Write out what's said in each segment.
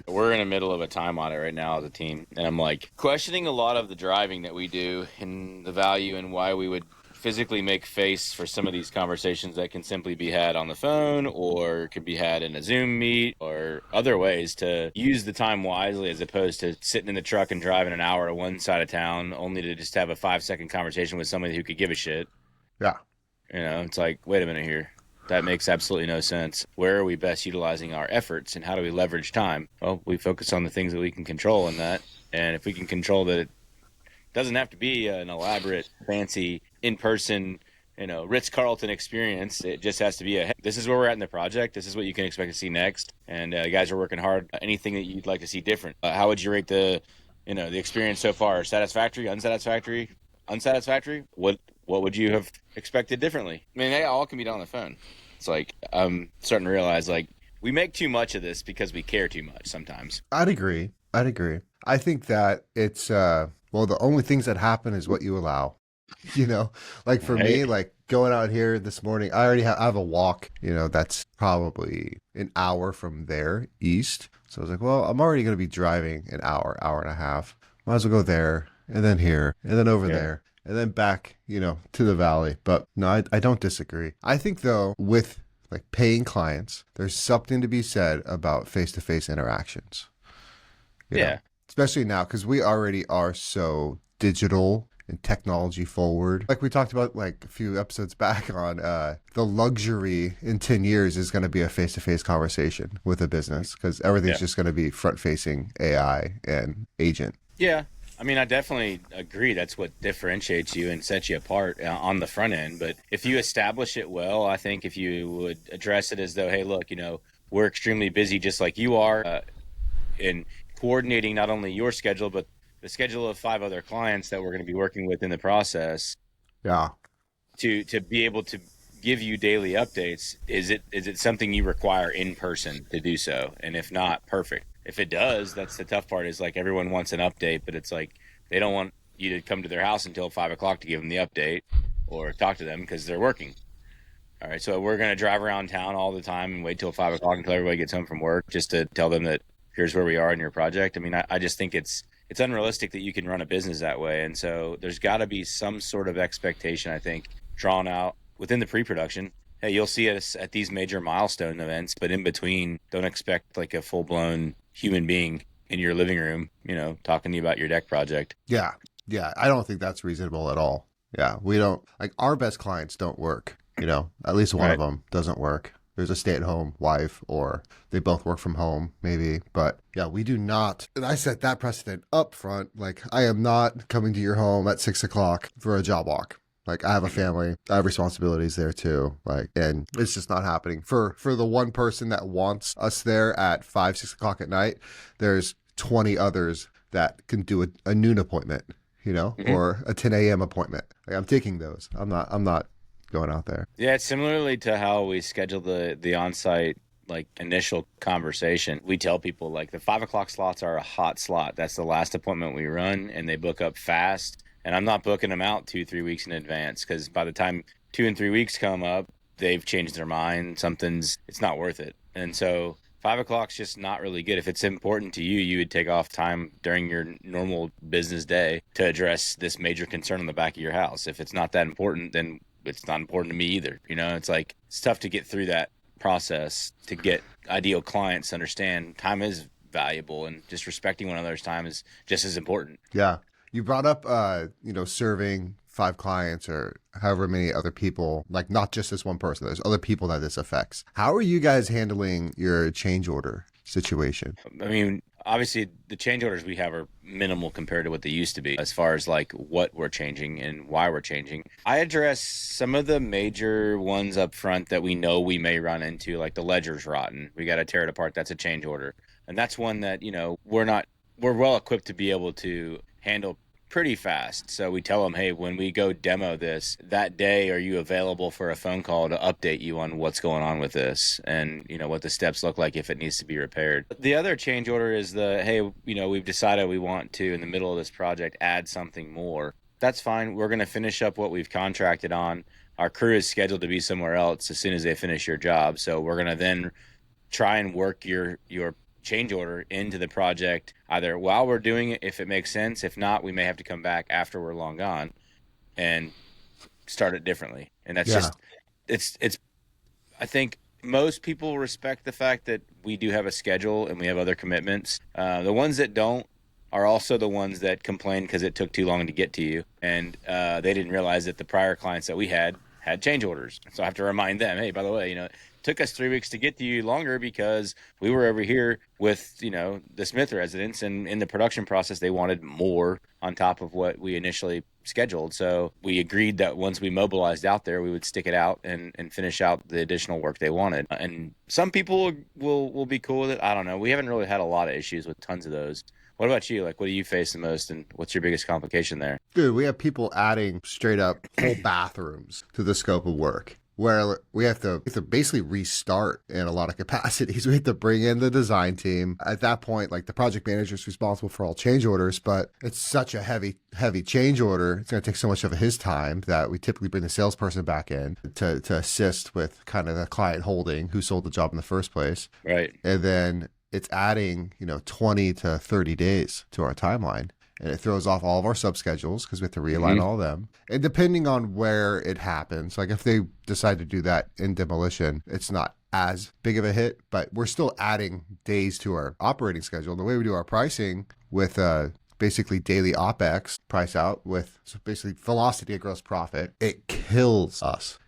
We're in the middle of a time audit right now as a team, and I'm like questioning a lot of the driving that we do and the value and why we would physically make face for some of these conversations that can simply be had on the phone or could be had in a Zoom meet or other ways to use the time wisely as opposed to sitting in the truck and driving an hour to one side of town only to just have a 5-second conversation with somebody who could give a shit. Yeah. It's like, wait a minute here. That makes absolutely no sense. Where are we best utilizing our efforts and how do we leverage time? Well, we focus on the things that we can control in that. And if we can control that, it doesn't have to be an elaborate, fancy, in-person, Ritz-Carlton experience. It just has to be this is where we're at in the project. This is what you can expect to see next. And you guys are working hard. Anything that you'd like to see different. How would you rate the experience so far? Satisfactory, unsatisfactory, unsatisfactory? What would you have expected differently? I mean, they all can be done on the phone. It's like, I'm starting to realize, like, we make too much of this because we care too much sometimes. I'd agree. I think that it's, the only things that happen is what you allow. Like for me, like going out here this morning, I have a walk, that's probably an hour from there east. So I was like, well, I'm already going to be driving an hour and a half. Might as well go there and then here and then over there. And then back, to the valley. But no, I don't disagree. I think, though, with like paying clients, there's something to be said about face-to-face interactions. You know? Especially now, because we already are so digital and technology forward. Like we talked about like a few episodes back on the luxury in 10 years is going to be a face-to-face conversation with a business because everything's just going to be front-facing AI and agent. Yeah. I mean, I definitely agree. That's what differentiates you and sets you apart on the front end. But if you establish it well, I think if you would address it as though, hey, look, we're extremely busy just like you are in coordinating not only your schedule, but the schedule of 5 other clients that we're going to be working with in the process. Yeah. To be able to give you daily updates, is it something you require in person to do so? And if not, perfect. If it does, that's the tough part is like everyone wants an update, but it's like they don't want you to come to their house until 5 o'clock to give them the update or talk to them because they're working. All right. So we're going to drive around town all the time and wait till 5 o'clock until everybody gets home from work just to tell them that here's where we are in your project. I mean, I just think it's unrealistic that you can run a business that way. And so there's got to be some sort of expectation, I think, drawn out within the pre-production. Hey, you'll see us at these major milestone events, but in between, don't expect like a full-blown human being in your living room, talking to you about your deck project. Yeah. I don't think that's reasonable at all. Yeah. We don't, like, our best clients don't work, at least one of them doesn't work. There's a stay-at-home wife or they both work from home maybe. But yeah, we do not. And I set that precedent up front. Like, I am not coming to your home at 6 o'clock for a job walk. Like, I have a family, I have responsibilities there too. Like, and it's just not happening. For the one person that wants us there at 5, 6 o'clock at night, there's 20 others that can do a noon appointment, or a 10 a.m. appointment. Like, I'm taking those. I'm not going out there. Yeah, it's similarly to how we schedule the on-site like initial conversation. We tell people like the 5 o'clock slots are a hot slot. That's the last appointment we run, and they book up fast. And I'm not booking them out 2-3 weeks in advance because by the time 2 and 3 weeks come up, they've changed their mind. It's not worth it. And so 5 o'clock's just not really good. If it's important to you, you would take off time during your normal business day to address this major concern on the back of your house. If it's not that important, then it's not important to me either. It's like, it's tough to get through that process to get ideal clients to understand time is valuable and just respecting one another's time is just as important. Yeah. You brought up, serving 5 clients or however many other people, like not just this one person, there's other people that this affects. How are you guys handling your change order situation? I mean, obviously the change orders we have are minimal compared to what they used to be as far as like what we're changing and why we're changing. I address some of the major ones up front that we know we may run into, like the ledger's rotten. We got to tear it apart. That's a change order. And that's one that, we're well equipped to be able to handle pretty fast. So we tell them, hey, when we go demo this, that day, are you available for a phone call to update you on what's going on with this and, what the steps look like if it needs to be repaired. The other change order is hey, we've decided we want to, in the middle of this project, add something more. That's fine. We're going to finish up what we've contracted on. Our crew is scheduled to be somewhere else as soon as they finish your job. So we're going to then try and work your change order into the project either while we're doing it, if it makes sense. If not, we may have to come back after we're long gone and start it differently. And that's Yeah. just, it's, I think most people respect the fact that we do have a schedule and we have other commitments. The ones that don't are also the ones that complain because it took too long to get to you, and they didn't realize that the prior clients that we had change orders. So I have to remind them, hey, by the way, it took us 3 weeks to get to you longer because we were over here with the Smith residents, and in the production process they wanted more on top of what we initially scheduled. So we agreed that once we mobilized out there, we would stick it out and finish out the additional work they wanted. And some people will be cool with it. I don't know. We haven't really had a lot of issues with tons of those. What about you? Like, what do you face the most, and what's your biggest complication there? Dude, we have people adding straight up whole bathrooms to the scope of work where we have to basically restart in a lot of capacities. We have to bring in the design team. At that point, like the project manager is responsible for all change orders, but it's such a heavy change order. It's going to take so much of his time that we typically bring the salesperson back in to assist with kind of the client holding who sold the job in the first place. Right. And then it's adding, 20 to 30 days to our timeline. And it throws off all of our subschedules because we have to realign all of them. And depending on where it happens, like if they decide to do that in demolition, it's not as big of a hit, but we're still adding days to our operating schedule. And the way we do our pricing with basically daily OPEX price out with basically velocity of gross profit, it kills us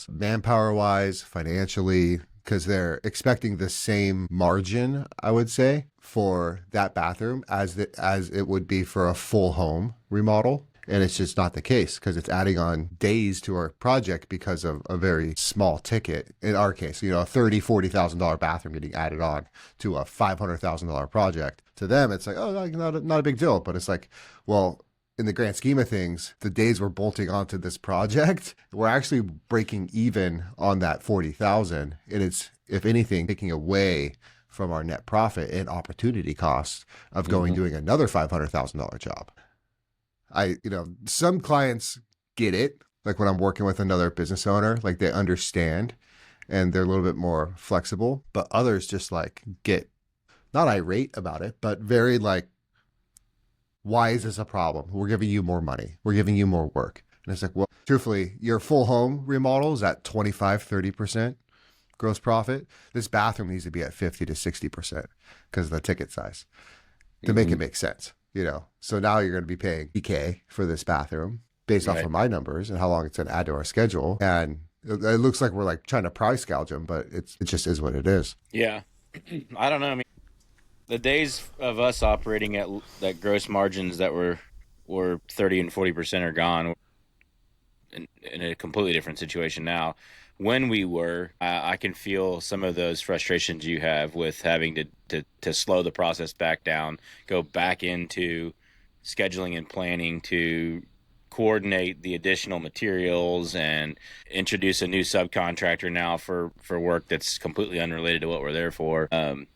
manpower wise, financially, because they're expecting the same margin, I would say, for that bathroom as it would be for a full home remodel. And it's just not the case because it's adding on days to our project because of a very small ticket. In our case, a $30,000, $40,000 bathroom getting added on to a $500,000 project. To them, it's like, oh, not a big deal. But it's like, well, in the grand scheme of things, the days we're bolting onto this project, we're actually breaking even on that 40,000, and it's, if anything, taking away from our net profit and opportunity cost of doing another $500,000 job. Some clients get it, like when I'm working with another business owner, like they understand and they're a little bit more flexible, but others just like get not irate about it, but very like, why is this a problem? We're giving you more money. We're giving you more work. And it's like, well, truthfully, your full home remodel is at 25, 30% gross profit. This bathroom needs to be at 50 to 60% because of the ticket size to make it make sense, So now you're going to be paying EK for this bathroom based off of my numbers and how long it's going to add to our schedule. And it looks like we're like trying to price gouge them, but it just is what it is. Yeah. I don't know. I mean, the days of us operating at that gross margins that were 30 and 40% are gone. In a completely different situation now. When we were, I can feel some of those frustrations you have with having to slow the process back down, go back into scheduling and planning to coordinate the additional materials and introduce a new subcontractor now for work that's completely unrelated to what we're there for. And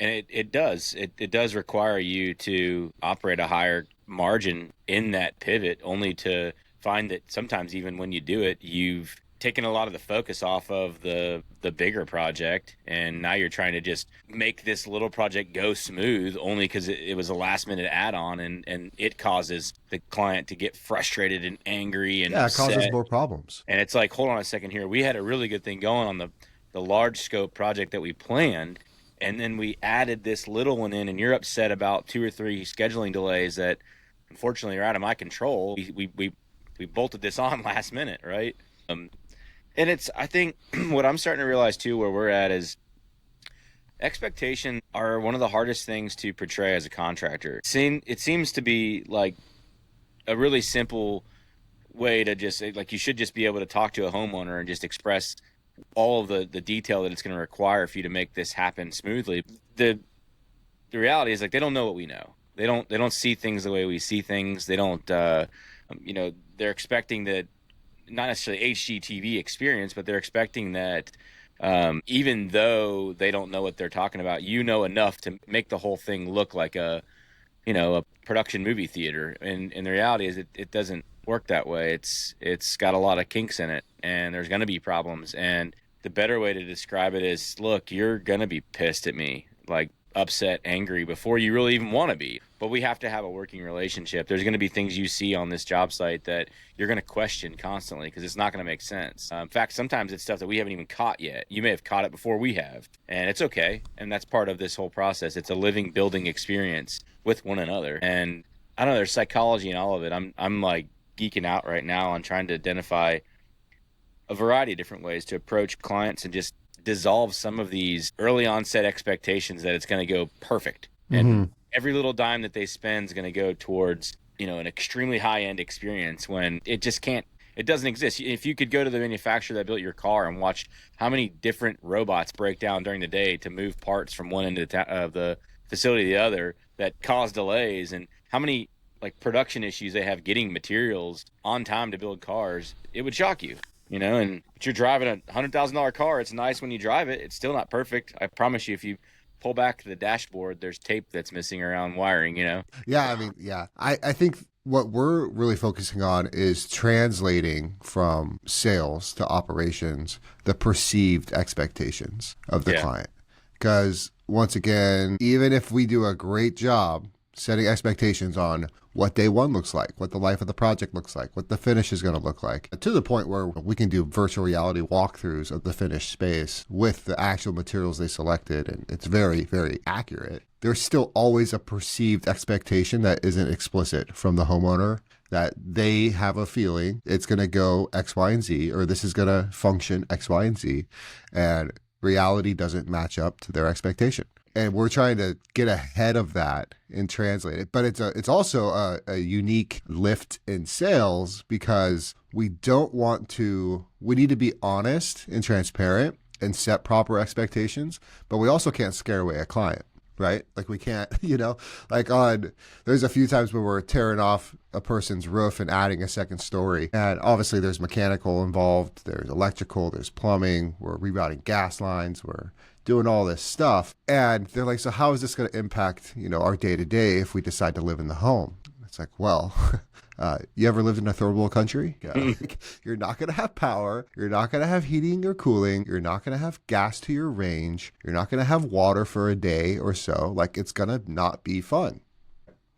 it does require you to operate a higher margin in that pivot, only to find that sometimes even when you do it, you've taken a lot of the focus off of the bigger project, and now you're trying to just make this little project go smooth only because it was a last minute add-on, and it causes the client to get frustrated and angry and upset. It causes more problems. And it's like, hold on a second here, we had a really good thing going on the large scope project that we planned, and then we added this little one in, and you're upset about 2 or 3 scheduling delays that unfortunately are out of my control. We bolted this on last minute, right? And it's, I think what I'm starting to realize too, where we're at, is expectations are one of the hardest things to portray as a contractor. It seems to be like a really simple way to just, like, you should just be able to talk to a homeowner and just express all of the detail that it's going to require for you to make this happen smoothly. The reality is, like, they don't know what we know. They don't see things the way we see things. They don't, they're expecting that, not necessarily HGTV experience, but they're expecting that even though they don't know what they're talking about, enough to make the whole thing look like a production movie theater. And the reality is it doesn't work that way. It's got a lot of kinks in it, and there's going to be problems. And the better way to describe it is, look, you're going to be pissed at me like upset, angry before you really even want to be. But we have to have a working relationship. There's going to be things you see on this job site that you're going to question constantly because it's not going to make sense. In fact, sometimes it's stuff that we haven't even caught yet. You may have caught it before we have, and it's okay. And that's part of this whole process. It's a living, building experience with one another. And I don't know, there's psychology in all of it. I'm like geeking out right now on trying to identify a variety of different ways to approach clients and just dissolve some of these early onset expectations that it's going to go perfect. Mm-hmm. And every little dime that they spend is going to go towards, an extremely high end experience when it just can't, it doesn't exist. If you could go to the manufacturer that built your car and watch how many different robots break down during the day to move parts from one end of the facility to the other that cause delays, and how many like production issues they have getting materials on time to build cars, it would shock you. And if you're driving $100,000 car, it's nice when you drive it. It's still not perfect. I promise you, if you pull back the dashboard, there's tape that's missing around wiring. Yeah, I mean, yeah. I think what we're really focusing on is translating from sales to operations the perceived expectations of the client. Because once again, even if we do a great job setting expectations on what day one looks like, what the life of the project looks like, what the finish is going to look like, to the point where we can do virtual reality walkthroughs of the finished space with the actual materials they selected, and it's very, very accurate. There's still always a perceived expectation that isn't explicit from the homeowner, that they have a feeling it's going to go X, Y, and Z, or this is going to function X, Y, and Z, and reality doesn't match up to their expectation. And we're trying to get ahead of that and translate it. But it's also a unique lift in sales because we need to be honest and transparent and set proper expectations, but we also can't scare away a client, right? Like we can't, there's a few times where we're tearing off a person's roof and adding a second story. And obviously there's mechanical involved, there's electrical, there's plumbing, we're rerouting gas lines, we're doing all this stuff. And they're like, so how is this going to impact, our day to day if we decide to live in the home? It's like, well, you ever lived in a third world country? You're not going to have power. You're not going to have heating or cooling. You're not going to have gas to your range. You're not going to have water for a day or so. Like, it's going to not be fun.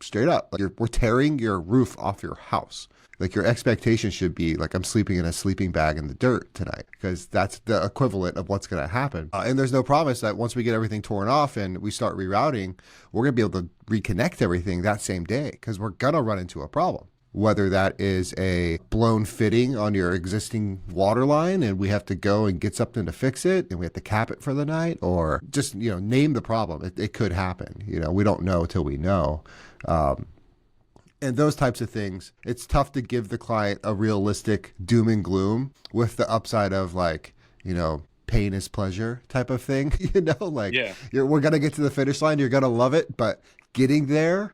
Straight up. Like, we're tearing your roof off your house. Like your expectation should be like, I'm sleeping in a sleeping bag in the dirt tonight, because that's the equivalent of what's going to happen. And there's no promise that once we get everything torn off and we start rerouting, we're going to be able to reconnect everything that same day, because we're going to run into a problem. Whether that is a blown fitting on your existing water line and we have to go and get something to fix it and we have to cap it for the night, or just, name the problem. It could happen. We don't know till we know. And those types of things, it's tough to give the client a realistic doom and gloom with the upside of pain is pleasure type of thing. We're going to get to the finish line. You're going to love it. But getting there,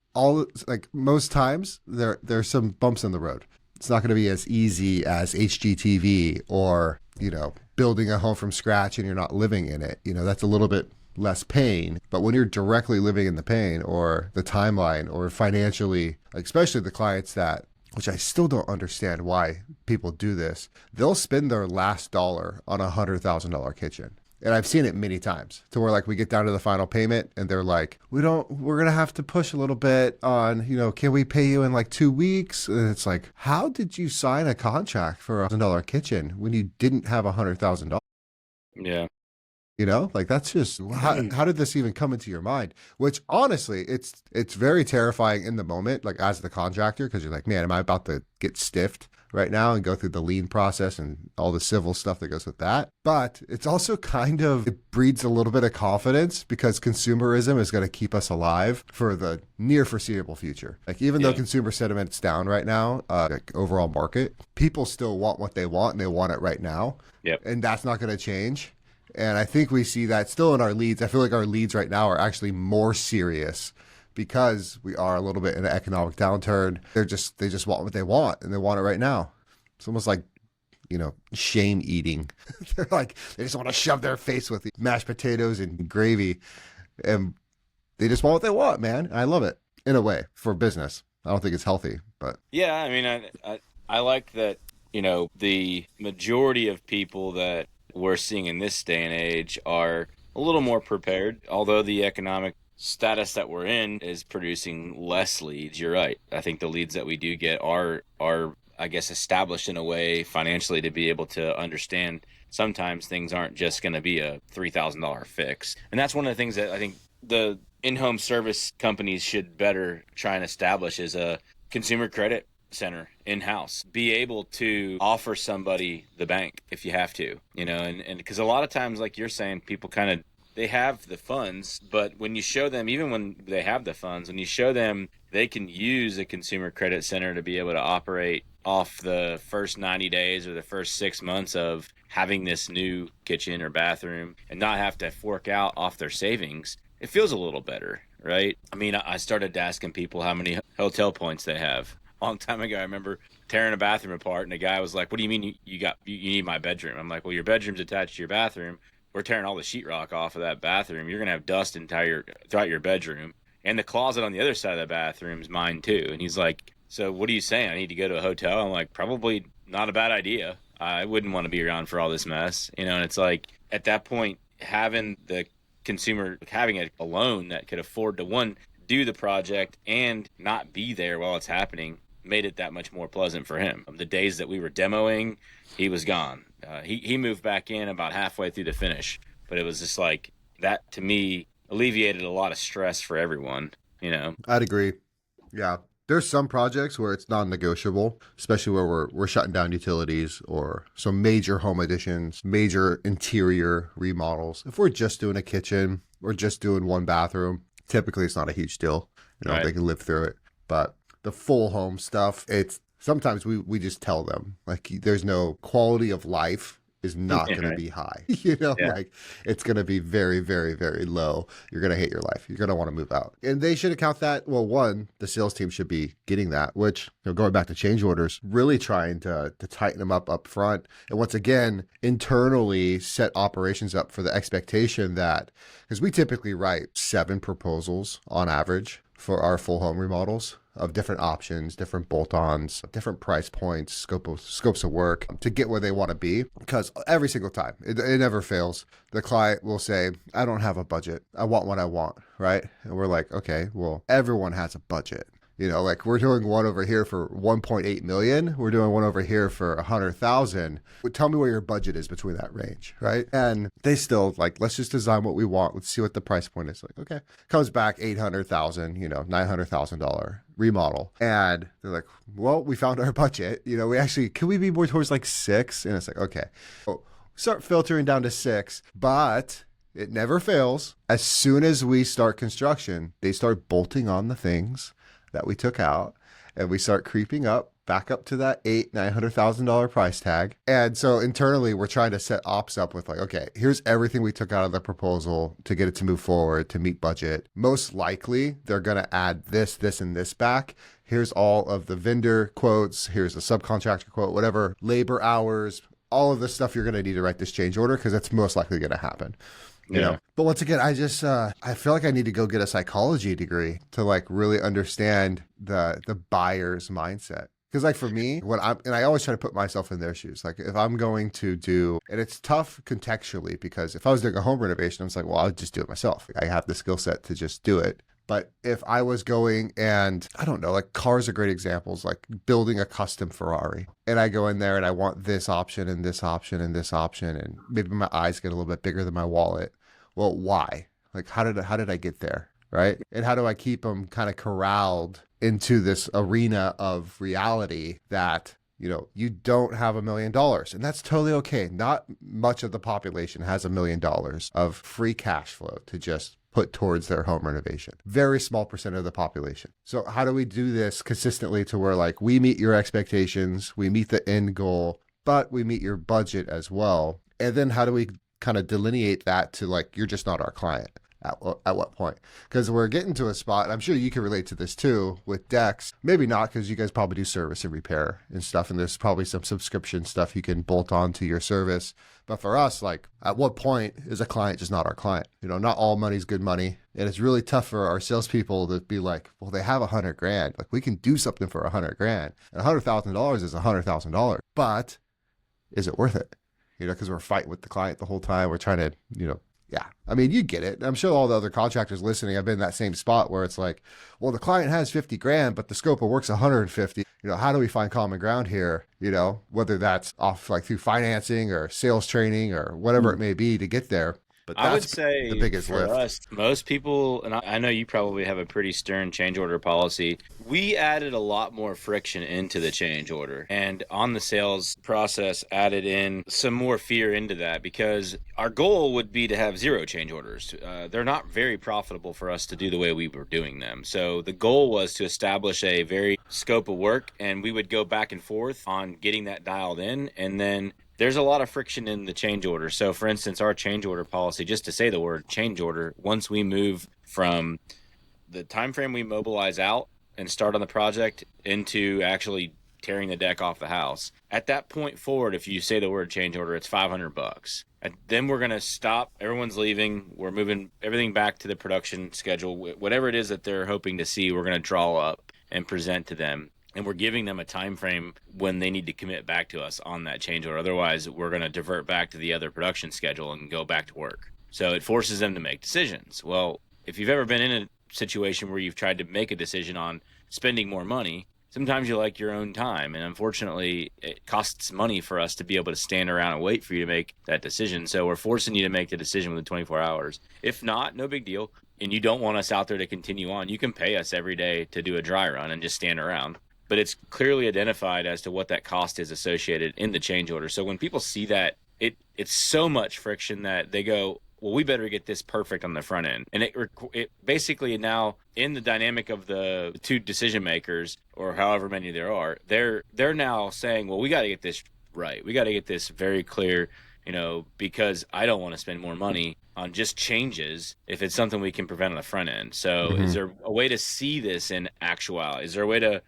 most times there's some bumps in the road. It's not going to be as easy as HGTV or, building a home from scratch and you're not living in it. That's a little bit less pain. But when you're directly living in the pain or the timeline or financially, especially the clients which I still don't understand why people do this, they'll spend their last dollar on $100,000 kitchen. And I've seen it many times to where we get down to the final payment and they're like, we're going to have to push a little bit on, can we pay you in 2 weeks? And it's like, how did you sign a contract for $1,000 kitchen when you didn't have $100,000? Yeah. That's just, how did this even come into your mind? Which honestly, it's very terrifying in the moment, as the contractor, because you're like, man, am I about to get stiffed right now and go through the lien process and all the civil stuff that goes with that? But it's also it breeds a little bit of confidence, because consumerism is going to keep us alive for the near foreseeable future. Even though consumer sentiment's down right now, overall market, people still want what they want and they want it right now. Yep. And that's not going to change. And I think we see that still in our leads. I feel like our leads right now are actually more serious because we are a little bit in an economic downturn. They just want what they want, and they want it right now. It's almost like, shame eating. They just want to shove their face with mashed potatoes and gravy, and they just want what they want, man. I love it in a way for business. I don't think it's healthy, but yeah, I mean, I like that, the majority of people that we're seeing in this day and age are a little more prepared, although the economic status that we're in is producing less leads. You're right. I think the leads that we do get are I guess established in a way financially to be able to understand sometimes things aren't just going to be a $3,000 fix. And that's one of the things that I think the in-home service companies should better try and establish is a consumer credit center in-house. Be able to offer somebody the bank if you have to, and because a lot of times, like you're saying, people kind of, they have the funds, but when you show them, even when they have the funds, when you show them they can use a consumer credit center to be able to operate off the first 90 days or the first 6 months of having this new kitchen or bathroom and not have to fork out off their savings, it feels a little better, right? I mean, I started asking people how many hotel points they have. A long time ago, I remember tearing a bathroom apart, and the guy was like, "What do you mean you need my bedroom?" I'm like, "Well, your bedroom's attached to your bathroom. We're tearing all the sheetrock off of that bathroom. You're gonna have dust throughout your bedroom, and the closet on the other side of the bathroom is mine too." And he's like, "So what are you saying? I need to go to a hotel?" I'm like, "Probably not a bad idea. I wouldn't want to be around for all this mess, And it's like at that point, having the consumer having a loan that could afford to one do the project and not be there while it's happening made it that much more pleasant for him. The days that we were demoing, he was gone. He moved back in about halfway through the finish, but it was just like that to me alleviated a lot of stress for everyone. I'd agree. Yeah. There's some projects where it's non-negotiable, especially where we're shutting down utilities or some major home additions, major interior remodels. If we're just doing a kitchen or just doing one bathroom, typically it's not a huge deal. Right. They can live through it. But the full home stuff, it's sometimes we just tell them like there's no quality of life is not going to be high. Like it's going to be very, very, very low. You're going to hate your life. You're going to want to move out. And they should account that. Well, one, the sales team should be getting that, which, going back to change orders, really trying to tighten them up front. And once again, internally set operations up for the expectation that, because we typically write 7 proposals on average for our full home remodels of different options, different bolt-ons, different price points, scopes of work to get where they want to be. Because every single time, it never fails. The client will say, "I don't have a budget. I want what I want," right? And we're like, okay, well, everyone has a budget. Like we're doing one over here for 1.8 million. We're doing one over here for 100,000. Tell me where your budget is between that range, right? And they still like, let's just design what we want. Let's see what the price point is. Like, okay, comes back 800,000, $900,000 remodel, and they're like, well, we found our budget. Can we be more towards like 6? And it's like, okay, so start filtering down to 6, but it never fails. As soon as we start construction, they start bolting on the things that we took out, and we start creeping up back up to that $900,000 price tag. And so internally we're trying to set ops up with like, okay, here's everything we took out of the proposal to get it to move forward, to meet budget. Most likely they're going to add this, and this back. Here's all of the vendor quotes. Here's the subcontractor quote, whatever, labor hours, all of this stuff you're going to need to write this change order because it's most likely going to happen. But once again, I just I feel like I need to go get a psychology degree to like really understand the buyer's mindset. Because like for me, I always try to put myself in their shoes. Like if I'm going to do, and it's tough contextually because if I was doing a home renovation, I was like, well, I'll just do it myself. I have the skill set to just do it. But if I was going and I don't know, like cars are great examples, like building a custom Ferrari, and I go in there and I want this option and this option and this option, and maybe my eyes get a little bit bigger than my wallet. Well, why? Like, how did I get there? Right. And how do I keep them kind of corralled into this arena of reality that, you don't have $1 million, and that's totally okay. Not much of the population has $1 million of free cash flow to just put towards their home renovation. Very small percent of the population. So how do we do this consistently to where like we meet your expectations, we meet the end goal, but we meet your budget as well? And then how do we kind of delineate that to like, you're just not our client at what point? Because we're getting to a spot, and I'm sure you can relate to this too with decks. Maybe not, because you guys probably do service and repair and stuff, and there's probably some subscription stuff you can bolt on to your service. But for us, like, at what point is a client just not our client? Not all money's good money. And it's really tough for our salespeople to be like, well, they have $100,000. Like, we can do something for $100,000. And $100,000 is $100,000. But is it worth it? Because we're fighting with the client the whole time. We're trying to, Yeah. I mean, you get it. I'm sure all the other contractors listening have been in that same spot where it's like, well, the client has 50 grand, but the scope of work's 150. How do we find common ground here? Whether that's off like through financing or sales training or whatever it may be to get there. But I would that's the say biggest for lift. us, most people, and I know you probably have a pretty stern change order policy. We added a lot more friction into the change order, and on the sales process, added in some more fear into that because our goal would be to have zero change orders. They're not very profitable for us to do the way we were doing them. So the goal was to establish a very scope of work, and we would go back and forth on getting that dialed in, and then there's a lot of friction in the change order. So, for instance, our change order policy, just to say the word change order, once we move from the time frame we mobilize out and start on the project into actually tearing the deck off the house, at that point forward, if you say the word change order, it's $500. And then we're going to stop. Everyone's leaving. We're moving everything back to the production schedule. Whatever it is that they're hoping to see, we're going to draw up and present to them, and we're giving them a time frame when they need to commit back to us on that change order. Otherwise, we're going to divert back to the other production schedule and go back to work. So it forces them to make decisions. Well, if you've ever been in a situation where you've tried to make a decision on spending more money, sometimes you like your own time. And unfortunately, it costs money for us to be able to stand around and wait for you to make that decision. So we're forcing you to make the decision within 24 hours. If not, no big deal. And you don't want us out there to continue on, you can pay us every day to do a dry run and just stand around. But it's clearly identified as to what that cost is associated in the change order. So when people see that, it's so much friction that they go, well, we better get this perfect on the front end. And it basically now, in the dynamic of the two decision makers, or however many there are, they're now saying, well, we got to get this right. We got to get this very clear, because I don't want to spend more money on just changes if it's something we can prevent on the front end. So is there a way to see this in actuality? Is there a way to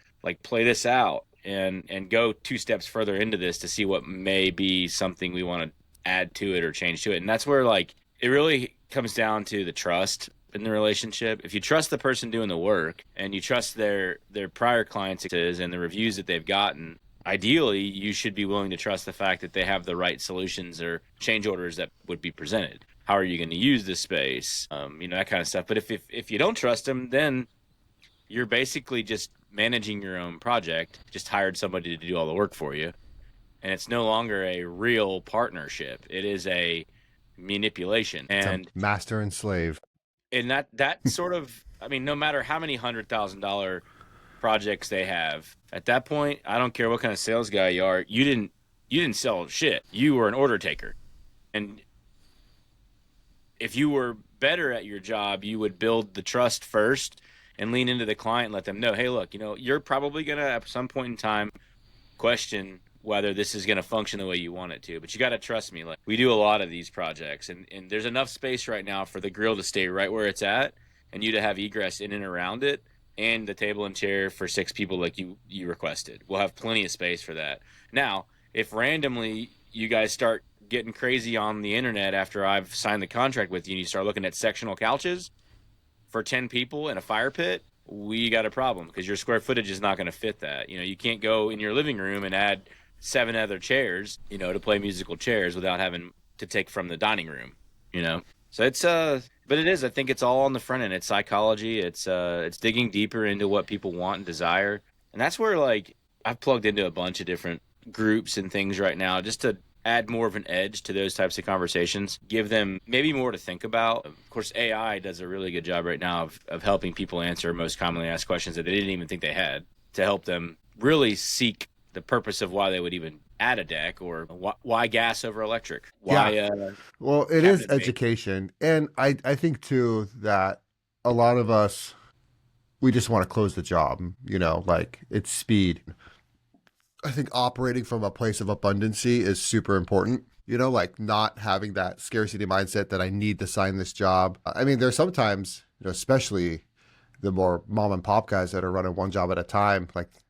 play this out and go two steps further into this to see what may be something we want to add to it or change to it? And that's where it really comes down to the trust in the relationship. If you trust the person doing the work and you trust their prior clients and the reviews that they've gotten, ideally you should be willing to trust the fact that they have the right solutions or change orders that would be presented. How are you going to use this space? That kind of stuff. But if you don't trust them, then you're basically just managing your own project, just hired somebody to do all the work for you. And it's no longer a real partnership. It is a manipulation. And it's a master and slave. And that sort of, no matter how many $100,000 projects they have, at that point, I don't care what kind of sales guy you are, you didn't sell shit. You were an order taker. And if you were better at your job, you would build the trust first and lean into the client and let them know, hey, look, you're probably going to at some point in time question whether this is going to function the way you want it to. But you got to trust me. We do a lot of these projects, and there's enough space right now for the grill to stay right where it's at and you to have egress in and around it, and the table and chair for 6 people like you requested. We'll have plenty of space for that. Now, if randomly you guys start getting crazy on the internet after I've signed the contract with you and you start looking at sectional couches for 10 people in a fire pit, we got a problem because your square footage is not going to fit that. You can't go in your living room and add 7 other chairs, to play musical chairs without having to take from the dining room, So it's but it is, I think it's all on the front end. It's psychology. It's digging deeper into what people want and desire. And that's where I've plugged into a bunch of different groups and things right now just to add more of an edge to those types of conversations, give them maybe more to think about. Of course, AI does a really good job right now of helping people answer most commonly asked questions that they didn't even think they had, to help them really seek the purpose of why they would even add a deck, or why gas over electric. Why? Well, it is education. And I think too that a lot of us, we just want to close the job, it's speed. I think operating from a place of abundancy is super important. Not having that scarcity mindset that I need to sign this job. There's sometimes, especially the more mom and pop guys that are running one job at a time,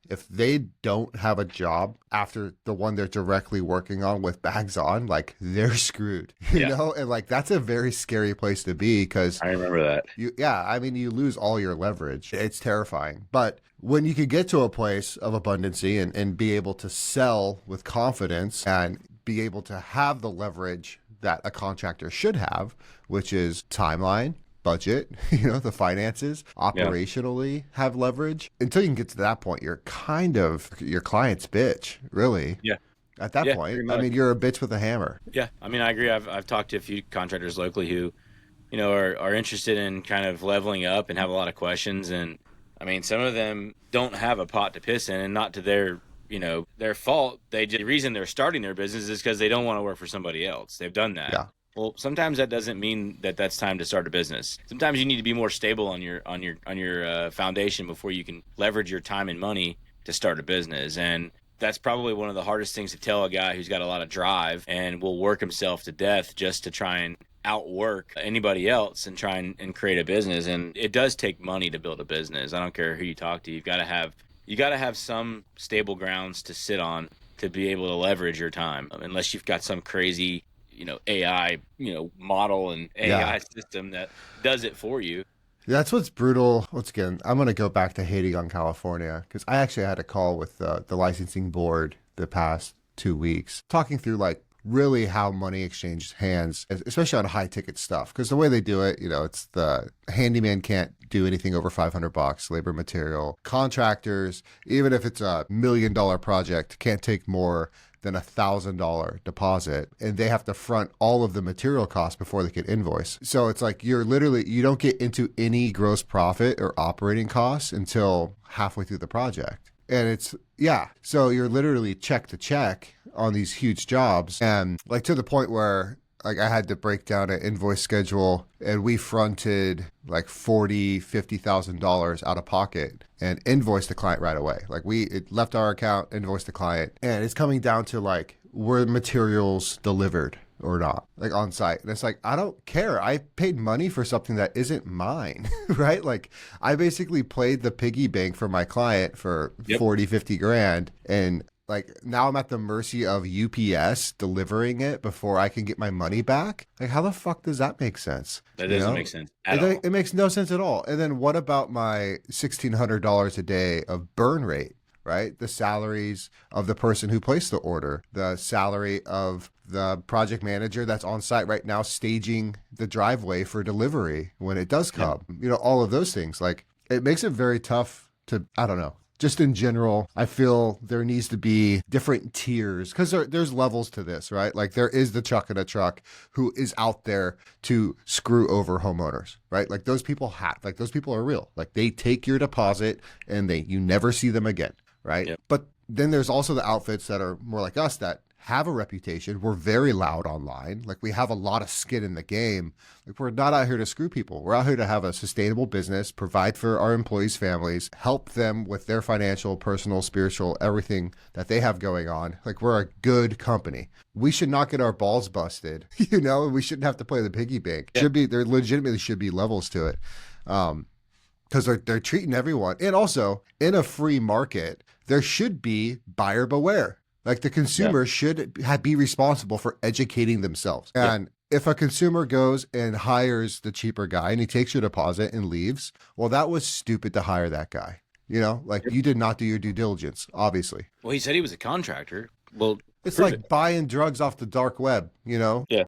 if they don't have a job after the one they're directly working on with bags on, they're screwed, you know? And that's a very scary place to be, because I remember that. You lose all your leverage. It's terrifying. But when you could get to a place of abundancy and be able to sell with confidence and be able to have the leverage that a contractor should have, which is timeline, budget, the finances, Yeah. operationally have leverage. Until you can get to that point, you're kind of your client's bitch, really. Yeah. At that Yeah. point, Pretty I much. mean, you're a bitch with a hammer. Yeah. I mean, I agree. I've talked to a few contractors locally who, are interested in kind of leveling up and have a lot of questions. And I mean, some of them don't have a pot to piss in, and not to their fault. The reason they're starting their business is because they don't want to work for somebody else. They've done that. Yeah. Well, sometimes that doesn't mean that that's time to start a business. Sometimes you need to be more stable on your foundation before you can leverage your time and money to start a business. And that's probably one of the hardest things to tell a guy who's got a lot of drive and will work himself to death just to try and outwork anybody else and try and create a business. And it does take money to build a business. I don't care who you talk to. You got to have some stable grounds to sit on to be able to leverage your time, unless you've got some crazy AI model and AI system that does it for you. That's what's brutal. Once again, I'm going to go back to hating on California because I actually had a call with the licensing board the past 2 weeks, talking through like really how money exchanged hands, especially on high ticket stuff. Because the way they do it, it's the handyman can't do anything over $500, labor material. Contractors, even if it's $1 million project, can't take more than $1,000 deposit, and they have to front all of the material costs before they can invoice. So it's like you don't get into any gross profit or operating costs until halfway through the project. And so you're literally check to check on these huge jobs, and like to the point where like I had to break down an invoice schedule, and we fronted like $40,000-$50,000 out of pocket and invoiced the client right away. Like it left our account, invoiced the client, and it's coming down to like, were materials delivered or not, like on site? And it's like, I don't care. I paid money for something that isn't mine, right? Like I basically played the piggy bank for my client for 40, 50 grand. And like now I'm at the mercy of UPS delivering it before I can get my money back. Like how the fuck does that make sense? That doesn't make sense at all. It makes no sense at all. And then what about my $1,600 a day of burn rate, right? The salaries of the person who placed the order, the salary of the project manager that's on site right now staging the driveway for delivery when it does come, all of those things. Like it makes it very tough to, I don't know. Just in general, I feel there needs to be different tiers because there's levels to this, right? Like there is the chuck in a truck who is out there to screw over homeowners, right? Like those people those people are real. Like they take your deposit and you never see them again, right? Yep. But then there's also the outfits that are more like us that have a reputation. We're very loud online. Like we have a lot of skin in the game. Like we're not out here to screw people. We're out here to have a sustainable business, provide for our employees' families, help them with their financial, personal, spiritual, everything that they have going on. Like we're a good company. We should not get our balls busted, we shouldn't have to play the piggy bank. Yeah. There legitimately should be levels to it. Because they're treating everyone. And also in a free market, there should be buyer beware. Like the consumer should be responsible for educating themselves. And if a consumer goes and hires the cheaper guy and he takes your deposit and leaves, well, that was stupid to hire that guy. You did not do your due diligence, obviously. Well, he said he was a contractor. Well, it's like buying drugs off the dark web, Yeah.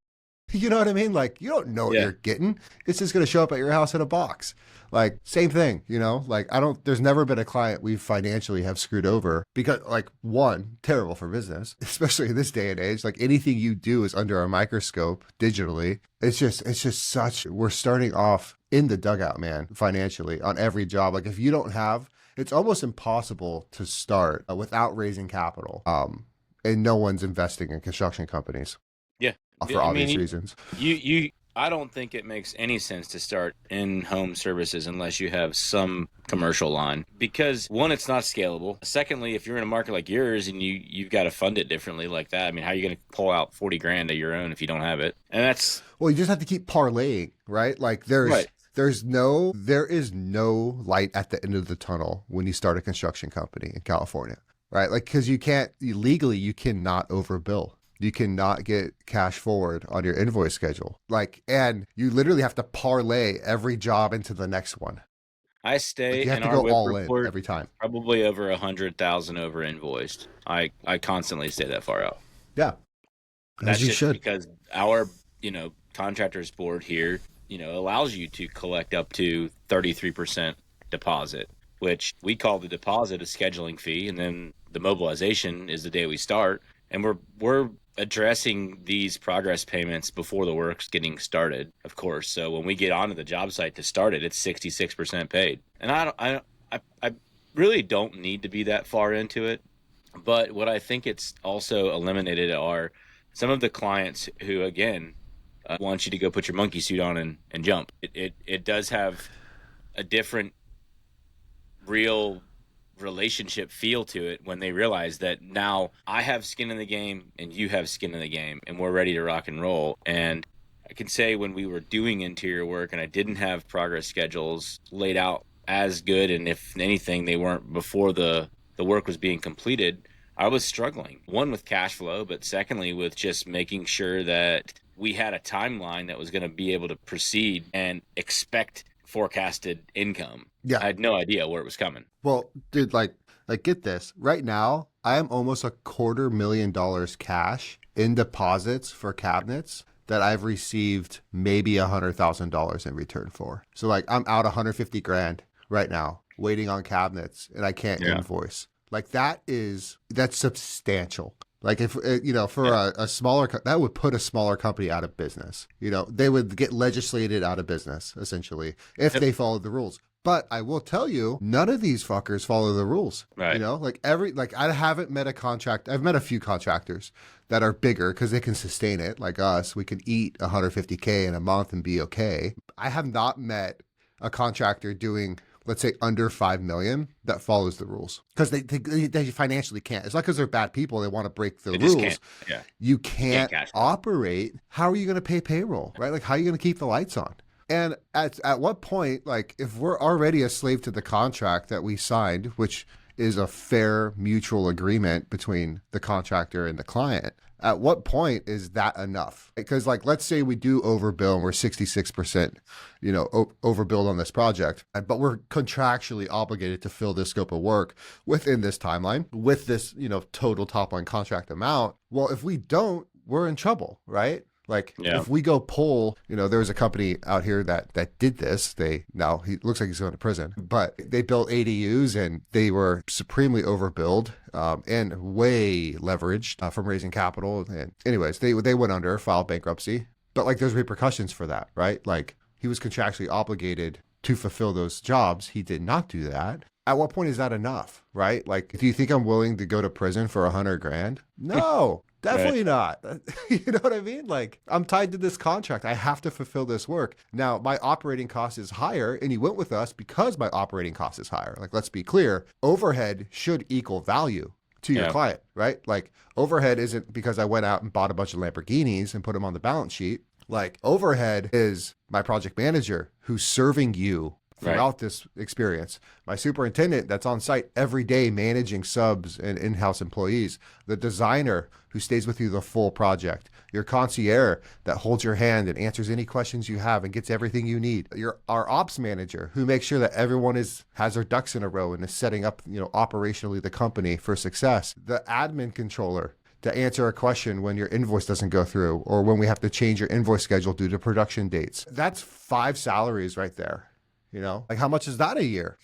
You know what I mean? Like, you don't know what you're getting. It's just going to show up at your house in a box. Like, same thing, Like, there's never been a client we financially have screwed over because, like, one, terrible for business, especially in this day and age. Like, anything you do is under a microscope digitally. It's just we're starting off in the dugout, man, financially on every job. Like, if you don't have, it's almost impossible to start without raising capital. And no one's investing in construction companies. Yeah. For obvious reasons. I don't think it makes any sense to start in-home services unless you have some commercial line, because one, it's not scalable. Secondly, if you're in a market like yours and you've got to fund it differently like that, I mean, how are you going to pull out 40 grand of your own if you don't have it? And well, you just have to keep parlaying, right? Like there is no light at the end of the tunnel when you start a construction company in California, right? Like, because you cannot overbill. You cannot get cash forward on your invoice schedule. And you literally have to parlay every job into the next one. I stay you have in to our go WIP all report in every time. Probably over 100,000 over invoiced. I constantly stay that far out. Yeah. That's As you just should. Because our contractors board here, allows you to collect up to 33% deposit, which we call the deposit a scheduling fee, and then the mobilization is the day we start. And we're addressing these progress payments before the work's getting started, of course. So when we get onto the job site to start it, it's 66% paid. And I really don't need to be that far into it. But what I think it's also eliminated are some of the clients who, again, want you to go put your monkey suit on and jump. It does have a different real relationship feel to it when they realize that now I have skin in the game and you have skin in the game and we're ready to rock and roll. And I can say when we were doing interior work and I didn't have progress schedules laid out as good, and if anything, they weren't before the work was being completed, I was struggling. One, with cash flow, but secondly, with just making sure that we had a timeline that was going to be able to proceed and expect forecasted income. Yeah. I had no idea where it was coming. Well, dude, like get this. Right now, I am almost $250,000 cash in deposits for cabinets that I've received maybe $100,000 in return for. So like I'm out 150 grand right now waiting on cabinets and I can't invoice. Like that's substantial. Like if, for a smaller, that would put a smaller company out of business. They would get legislated out of business essentially if they followed the rules. But I will tell you, none of these fuckers follow the rules. Right. I haven't met I've met a few contractors that are bigger because they can sustain it. Like us, we can eat 150K in a month and be okay. I have not met a contractor doing, let's say, under 5 million that follows the rules because they financially can't. It's not because they're bad people. They want to break the rules. Can't. Yeah. You can't operate. How are you going to pay payroll, right? Like, how are you going to keep the lights on? And at what point, like, if we're already a slave to the contract that we signed, which is a fair mutual agreement between the contractor and the client, at what point is that enough? Because, like, let's say we do overbill and we're 66%, overbilled on this project, but we're contractually obligated to fill this scope of work within this timeline with this, total top line contract amount. Well, if we don't, we're in trouble, right? Like, if we go pull, there's a company out here that did this. He looks like he's going to prison, but they built ADUs and they were supremely overbilled and way leveraged from raising capital. And anyways, they went under, filed bankruptcy. But like, there's repercussions for that, right? Like, he was contractually obligated to fulfill those jobs. He did not do that. At what point is that enough, right? Like, do you think I'm willing to go to prison for 100 grand? No. Definitely not. You know what I mean? Like, I'm tied to this contract. I have to fulfill this work. Now, my operating cost is higher, and you went with us because my operating cost is higher. Like, let's be clear. Overhead should equal value to your client, right? Like, overhead isn't because I went out and bought a bunch of Lamborghinis and put them on the balance sheet. Like, overhead is my project manager who's serving you throughout this experience. My superintendent that's on site every day managing subs and in-house employees. The designer who stays with you the full project. Your concierge that holds your hand and answers any questions you have and gets everything you need. Our ops manager who makes sure that everyone has their ducks in a row and is setting up, operationally the company for success. The admin controller to answer a question when your invoice doesn't go through or when we have to change your invoice schedule due to production dates. That's 5 salaries right there. Like, how much is that a year?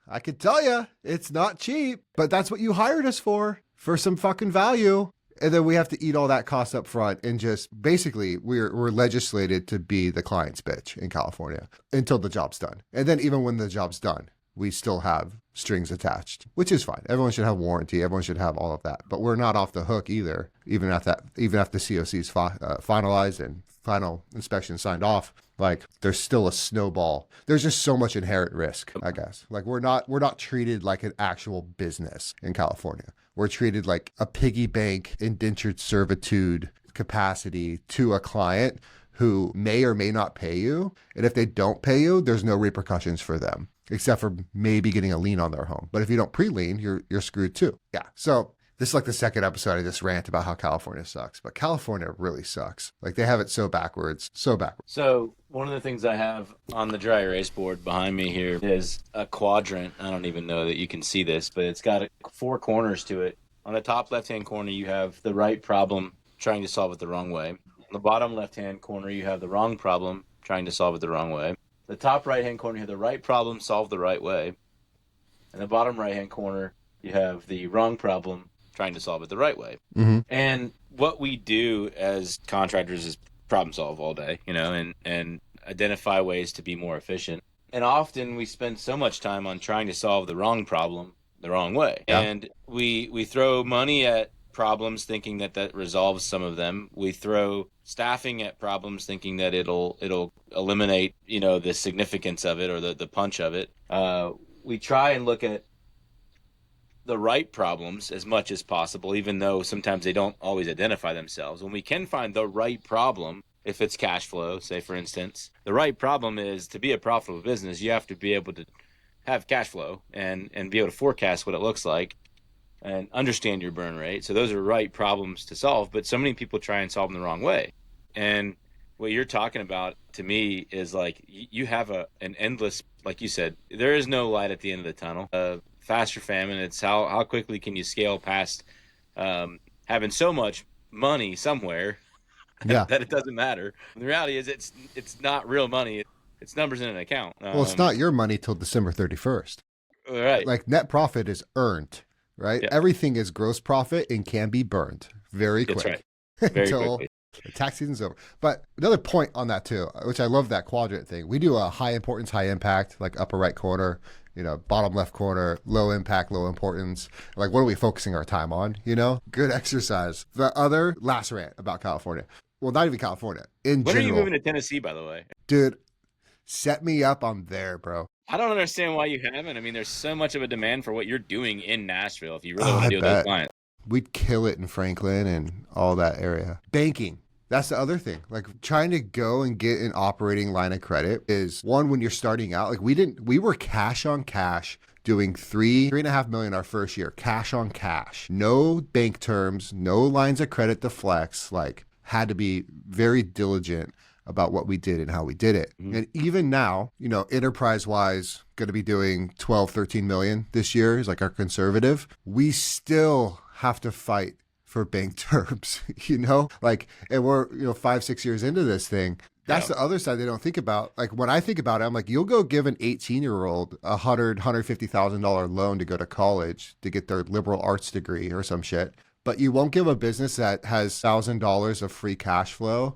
I could tell you it's not cheap, but that's what you hired us for some fucking value. And then we have to eat all that cost up front and just basically we're legislated to be the client's bitch in California until the job's done. And then even when the job's done, we still have strings attached, which is fine. Everyone should have warranty. Everyone should have all of that, but we're not off the hook either. Even after COC's finalized and final inspection signed off, like, there's still a snowball. There's just so much inherent risk, I guess. Like, we're not treated like an actual business in California. We're treated like a piggy bank indentured servitude capacity to a client who may or may not pay you. And if they don't pay you, there's no repercussions for them, except for maybe getting a lien on their home. But if you don't pre-lien, you're screwed too. Yeah. So this is like the second episode of this rant about how California sucks, but California really sucks. Like, they have it so backwards. So one of the things I have on the dry erase board behind me here is a quadrant. I don't even know that you can see this, but it's got 4 corners to it. On the top left-hand corner, you have the right problem, trying to solve it the wrong way. the bottom left-hand corner, you have the wrong problem, trying to solve it the wrong way. The top right-hand corner, you have the right problem, solved the right way. And the bottom right-hand corner, you have the wrong problem, trying to solve it the right way. Mm-hmm. And what we do as contractors is problem solve all day, and identify ways to be more efficient. And often we spend so much time on trying to solve the wrong problem the wrong way. Yeah. And we throw money at problems thinking that resolves some of them. We throw staffing at problems thinking that it'll eliminate, the significance of it or the punch of it. We try and look at the right problems as much as possible, even though sometimes they don't always identify themselves. When we can find the right problem, if it's cash flow, say for instance, the right problem is to be a profitable business, you have to be able to have cash flow and be able to forecast what it looks like and understand your burn rate. So those are right problems to solve, but so many people try and solve them the wrong way. And what you're talking about to me is like you have an endless, like you said, there is no light at the end of the tunnel. Fast or famine, it's how quickly can you scale past having so much money somewhere Yeah. that it doesn't matter. The reality is it's not real money. It's numbers in an account. Well, it's not your money till December 31st. Right. Like net profit is earned, right? Yeah. Everything is gross profit and can be burned very quick. That's right. Very until quickly. the tax season's over. But another point on that too, which I love that quadrant thing. We do a high importance, high impact, like upper right corner, bottom left corner, low impact, low importance. Like, what are we focusing our time on? Good exercise. The other last rant about California. Well, not even California. In When general. are you moving to Tennessee, by the way? Dude, set me up. I'm there, bro. I don't understand why you haven't. I mean, there's so much of a demand for what you're doing in Nashville if you really want to deal with those clients. We'd kill it in Franklin and all that area. Banking. That's the other thing. Like, trying to go and get an operating line of credit is one, when you're starting out. Like, we were cash on cash doing $3.5 million our first year, cash on cash. No bank terms, no lines of credit to flex. Like, had to be very diligent about what we did and how we did it. Mm-hmm. And even now, enterprise-wise, going to be doing 12, 13 million this year is like our conservative. We still have to fight for bank terms, and we're, 5, 6 years into this thing. That's the other side they don't think about. Like, when I think about it, I'm like, you'll go give an 18-year-old a $150,000 loan to go to college to get their liberal arts degree or some shit. But you won't give a business that has $1,000 of free cash flow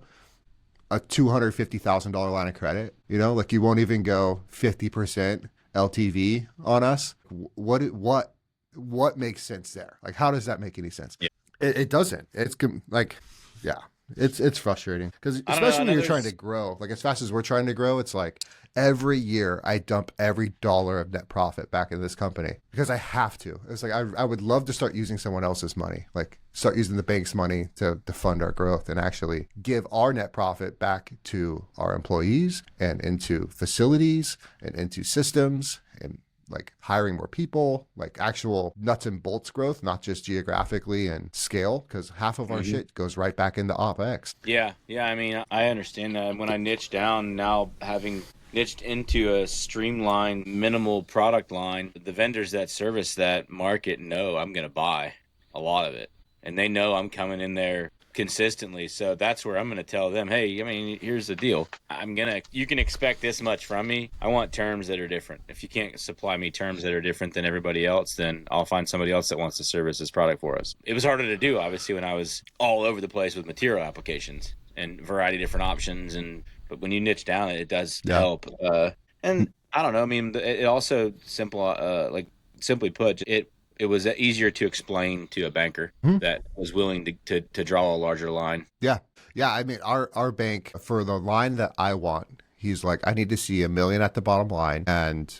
a $250,000 line of credit. Like, you won't even go 50% LTV on us. What makes sense there? Like, how does that make any sense? Yeah. It doesn't. It's like, yeah, it's frustrating because especially when you're trying to grow, like as fast as we're trying to grow, it's like every year I dump every dollar of net profit back into this company because I have to. It's like, I would love to start using someone else's money, like start using the bank's money to fund our growth and actually give our net profit back to our employees and into facilities and into systems and like hiring more people, like actual nuts and bolts growth, not just geographically and scale, because half of our shit goes right back into OpEx. Yeah. I mean, I understand that. When I niche down now, having niched into a streamlined, minimal product line, the vendors that service that market know I'm going to buy a lot of it. And they know I'm coming in there consistently. So that's where I'm going to tell them, hey, I mean, here's the deal. You can expect this much from me. I want terms that are different. If you can't supply me terms that are different than everybody else, then I'll find somebody else that wants to service this product for us. It was harder to do, obviously, when I was all over the place with material applications and variety of different options. But when you niche down, it does help. And I don't know. I mean, it also simply put, it was easier to explain to a banker that was willing to draw a larger line. Yeah. I mean, our bank, for the line that I want, he's like, I need to see $1 million at the bottom line and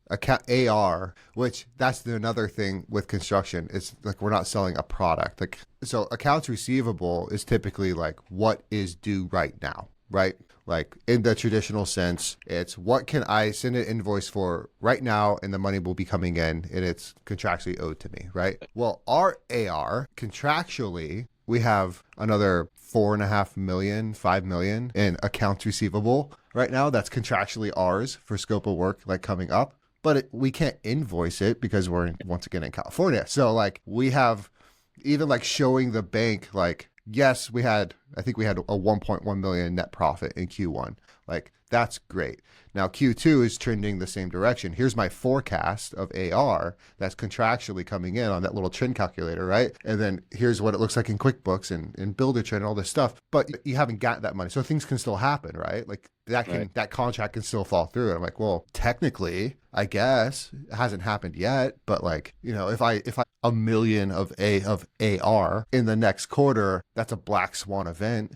account AR, which that's another thing with construction. It's like, we're not selling a product. Like, so accounts receivable is typically like what is due right now, right? Like, in the traditional sense, it's what can I send an invoice for right now and the money will be coming in and it's contractually owed to me, right? Well, our AR, contractually, we have another $4.5 million, $5 million in accounts receivable right now. That's contractually ours for scope of work, like, coming up. But we can't invoice it because we're, once again, in California. So, like, we have even, like, showing the bank, like, yes, I think we had a 1.1 million net profit in Q1. Like, that's great. Now, Q2 is trending the same direction. Here's my forecast of AR that's contractually coming in on that little trend calculator, right? And then here's what it looks like in QuickBooks and Builder Trend and all this stuff. But you haven't got that money. So things can still happen, right? Like that contract can still fall through. And I'm like, well, technically, I guess it hasn't happened yet. But like, if I a million of AR in the next quarter, that's a black swan event,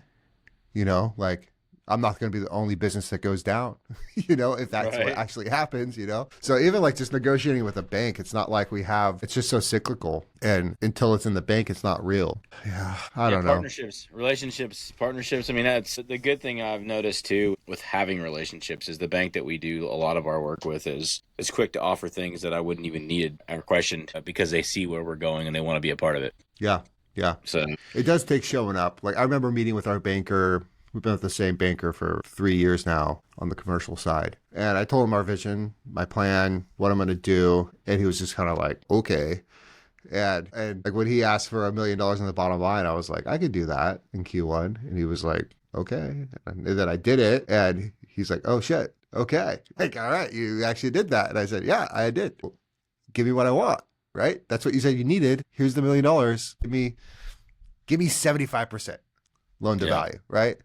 like I'm not going to be the only business that goes down, if that's what actually happens, So even like just negotiating with a bank, it's not like it's just so cyclical. And until it's in the bank, it's not real. Yeah, I don't know. Partnerships, relationships, partnerships. I mean, that's the good thing I've noticed too with having relationships is the bank that we do a lot of our work with is quick to offer things that I wouldn't even need or question because they see where we're going and they want to be a part of it. Yeah. Yeah. So it does take showing up. Like I remember meeting with our banker. We've been with the same banker for 3 years now on the commercial side. And I told him our vision, my plan, what I'm going to do. And he was just kind of like, okay. And like when he asked for $1 million in the bottom line, I was like, I could do that in Q1. And he was like, okay. And then I did it. And he's like, oh shit. Okay. Like, all right, you actually did that. And I said, yeah, I did. Well, give me what I want, right? That's what you said you needed. Here's the $1 million. Give me 75%. Loan to value, right?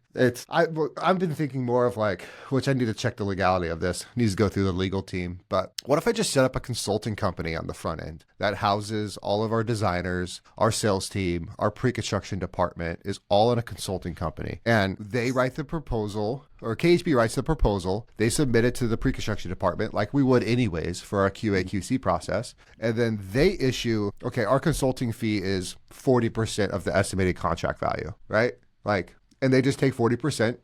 I've been thinking more of like, which I need to check the legality of this. Needs to go through the legal team. But what if I just set up a consulting company on the front end that houses all of our designers, our sales team, our pre-construction department is all in a consulting company, and they write the proposal, or KHB writes the proposal. They submit it to the pre-construction department like we would anyways for our QA/QC process, and then they issue. Okay, our consulting fee is 40% of the estimated contract value, right? Like, and they just take 40%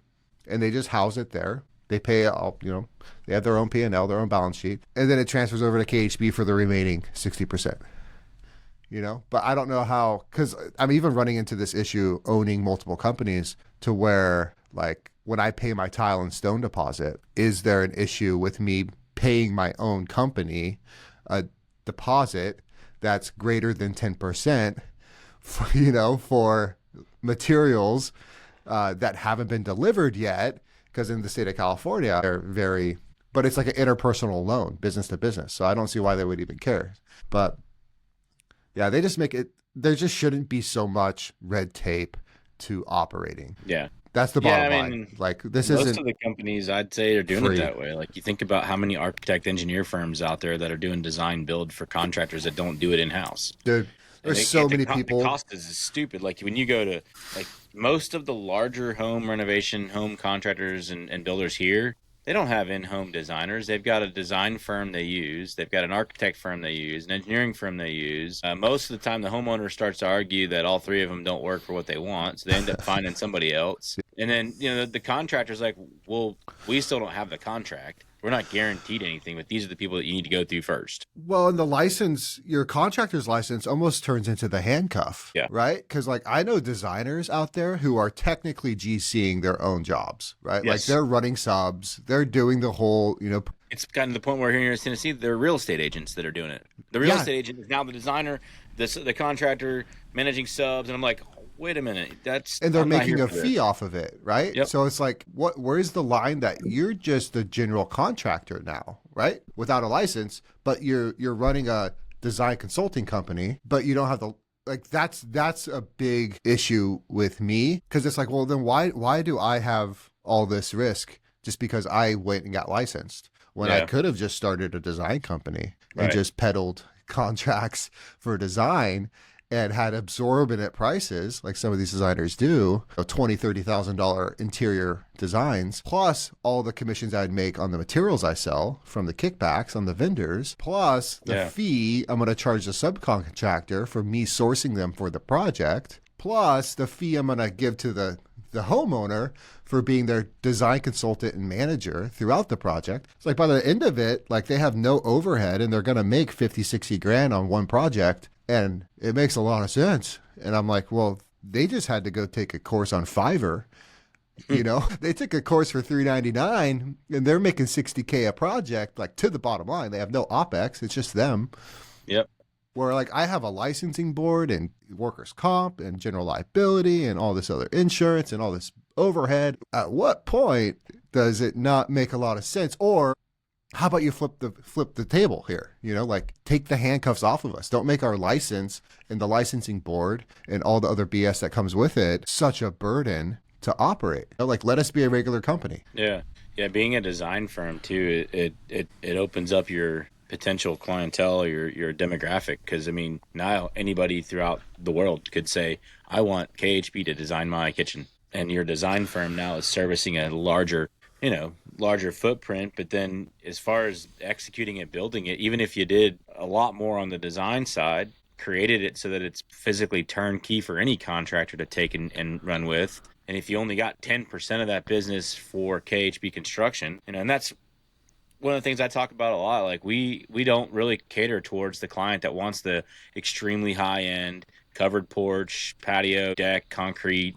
and they just house it there. They pay all, they have their own P&L, their own balance sheet, and then it transfers over to KHB for the remaining 60%. But I don't know how, because I'm even running into this issue owning multiple companies to where, like, when I pay my tile and stone deposit, is there an issue with me paying my own company a deposit that's greater than 10% for materials that haven't been delivered yet? Because in the state of California, but it's like an interpersonal loan, business to business. So I don't see why they would even care. But yeah, they just make it, there just shouldn't be so much red tape to operating. Yeah. That's the bottom line. Like, this isn't. Most of the companies, I'd say, are doing it that way. Like, you think about how many architect engineer firms out there that are doing design build for contractors that don't do it in-house. Dude, there's so many people. The cost is stupid. Like, when you go to, like, most of the larger home renovation, home contractors and builders here, they don't have in-home designers. They've got a design firm they use. They've got an architect firm they use, an engineering firm they use. Most of the time, the homeowner starts to argue that all three of them don't work for what they want, so they end up finding somebody else. And then, the contractor's like, well, we still don't have the contract. We're not guaranteed anything, but these are the people that you need to go through first. Well, and the license, your contractor's license almost turns into the handcuff, right? Because, like, I know designers out there who are technically GCing their own jobs, right? Yes. Like, they're running subs, they're doing the whole, It's gotten to the point where here in Tennessee, they're real estate agents that are doing it. The real estate agent is now the designer, the contractor, managing subs, and I'm like, wait a minute, and they're making a fee off of it, right? Yep. So it's like, where's the line that you're just a general contractor now, right? Without a license, but you're running a design consulting company, but you don't have the, like, that's a big issue with me, because it's like, well, then why do I have all this risk just because I went and got licensed when I could have just started a design company and just peddled contracts for design and had absorbent prices like some of these designers do, $20,000, $30,000 interior designs, plus all the commissions I'd make on the materials I sell from the kickbacks on the vendors, plus the fee I'm going to charge the subcontractor for me sourcing them for the project, plus the fee I'm going to give to the homeowner for being their design consultant and manager throughout the project. It's like by the end of it, like, they have no overhead and they're going to make 50, 60 grand on one project. And it makes a lot of sense. And I'm like, well, they just had to go take a course on Fiverr. They took a course for $399 and they're making $60K a project, like, to the bottom line. They have no OpEx. It's just them. Yep. where like I have a licensing board and workers' comp and general liability and all this other insurance and all this overhead. At what point does it not make a lot of sense? Or how about you flip the table here? You know, like take the handcuffs off of us. Don't make our license and the licensing board and all the other BS that comes with it such a burden to operate. You know, like let us be a regular company. Yeah. Yeah, being a design firm too, it opens up your potential clientele, your demographic. Because I mean, now anybody throughout the world could say, "I want KHB to design my kitchen," and your design firm now is servicing a larger footprint. But then, as far as executing it, building it, even if you did a lot more on the design side, created it so that it's physically turnkey for any contractor to take and run with. And if you only got 10% of that business for KHB construction, and that's one of the things I talk about a lot. Like we don't really cater towards the client that wants the extremely high end covered porch, patio, deck, concrete.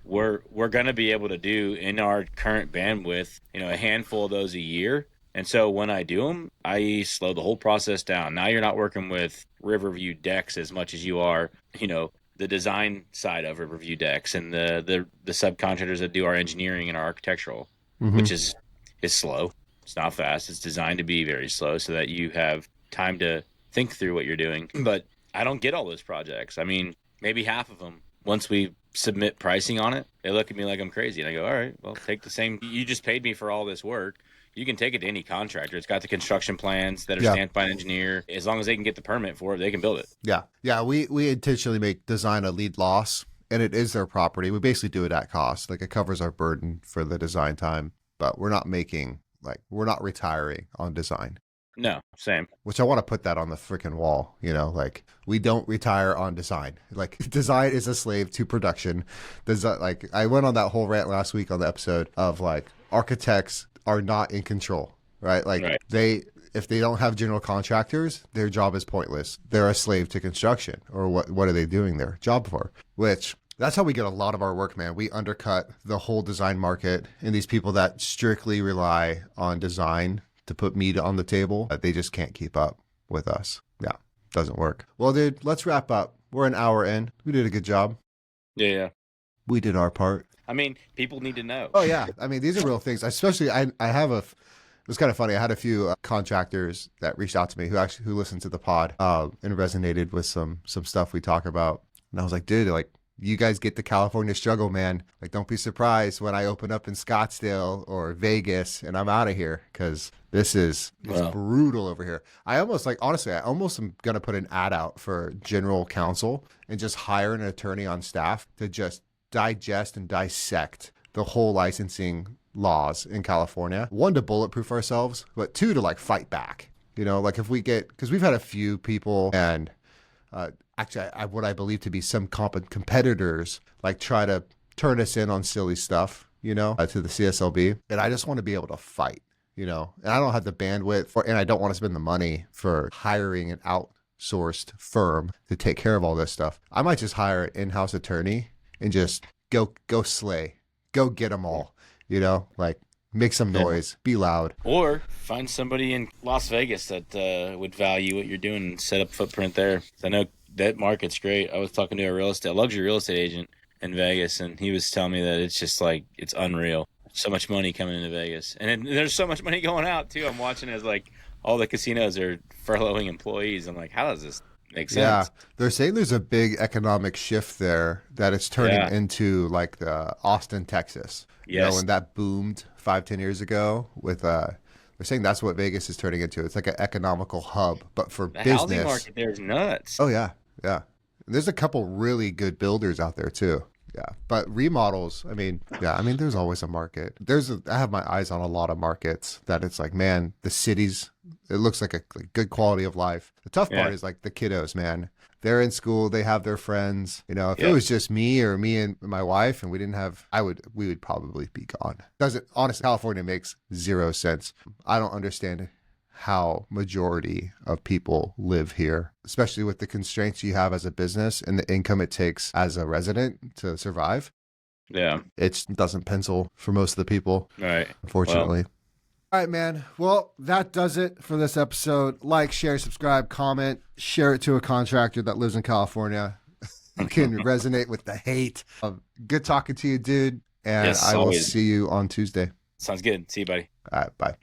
We're going to be able to do in our current bandwidth, a handful of those a year. And so when I do them, I slow the whole process down. Now you're not working with Riverview decks as much as you are, the design side of Riverview decks and the subcontractors that do our engineering and our architectural, which is slow. It's not fast. It's designed to be very slow so that you have time to think through what you're doing. But I don't get all those projects. I mean, maybe half of them. Once we submit pricing on it, they look at me like I'm crazy. And I go, all right, well, take the same. You just paid me for all this work. You can take it to any contractor. It's got the construction plans that are stamped by an engineer. As long as they can get the permit for it, they can build it. Yeah. Yeah. We intentionally make design a lead loss, and it is their property. We basically do it at cost. Like it covers our burden for the design time, but we're not retiring on design. No, same. Which I want to put that on the freaking wall, like we don't retire on design. Like design is a slave to production. Like I went on that whole rant last week on the episode of like architects are not in control, right? Like if they don't have general contractors, their job is pointless. They're a slave to construction, or what are they doing their job for? Which that's how we get a lot of our work, man. We undercut the whole design market, and these people that strictly rely on design to put meat on the table, they just can't keep up with us. Yeah, doesn't work. Well, dude, let's wrap up. We're an hour in. We did a good job. Yeah. We did our part. I mean, people need to know. Oh, yeah. I mean, these are real things. Especially, it was kind of funny. I had a few contractors that reached out to me who listened to the pod and resonated with some stuff we talk about. And I was like, dude, like, you guys get the California struggle, man. Like, don't be surprised when I open up in Scottsdale or Vegas and I'm out of here, because this is brutal over here. Honestly, I almost am going to put an ad out for general counsel and just hire an attorney on staff to just digest and dissect the whole licensing laws in California. One, to bulletproof ourselves, but two, to like fight back. Like if we because we've had a few people and actually, what I believe to be some competitors like try to turn us in on silly stuff, to the CSLB. And I just want to be able to fight, and I don't have the bandwidth and I don't want to spend the money for hiring an outsourced firm to take care of all this stuff. I might just hire an in-house attorney and just go slay, go get them all, like make some noise, be loud. Or find somebody in Las Vegas that would value what you're doing and set up footprint there. I know that market's great. I was talking to a luxury real estate agent in Vegas, and he was telling me that it's just like, it's unreal. So much money coming into Vegas. And there's so much money going out, too. I'm watching as like all the casinos are furloughing employees. I'm like, how does this make sense? Yeah, they're saying there's a big economic shift there that it's turning into like the Austin, Texas. Yes. When that boomed 5-10 years ago with they're saying that's what Vegas is turning into. It's like an economical hub, but for the business. housing market there is nuts. Oh yeah. And there's a couple really good builders out there too. Yeah, but remodels, I mean, there's always a market. I have my eyes on a lot of markets that it's like, man, the cities, it looks like a good quality of life. The tough part is like the kiddos, man. They're in school, they have their friends. If it was just me and my wife and we didn't have, we would probably be gone. Honestly, California makes zero sense. I don't understand how majority of people live here, especially with the constraints you have as a business and the income it takes as a resident to survive. Yeah. It doesn't pencil for most of the people. Right. Unfortunately. All right, man. Well, that does it for this episode. Like, share, subscribe, comment, share it to a contractor that lives in California who can resonate with the hate. Good talking to you, dude. And Yes, I will always. see you on Tuesday. Sounds good. See you, buddy. All right, bye.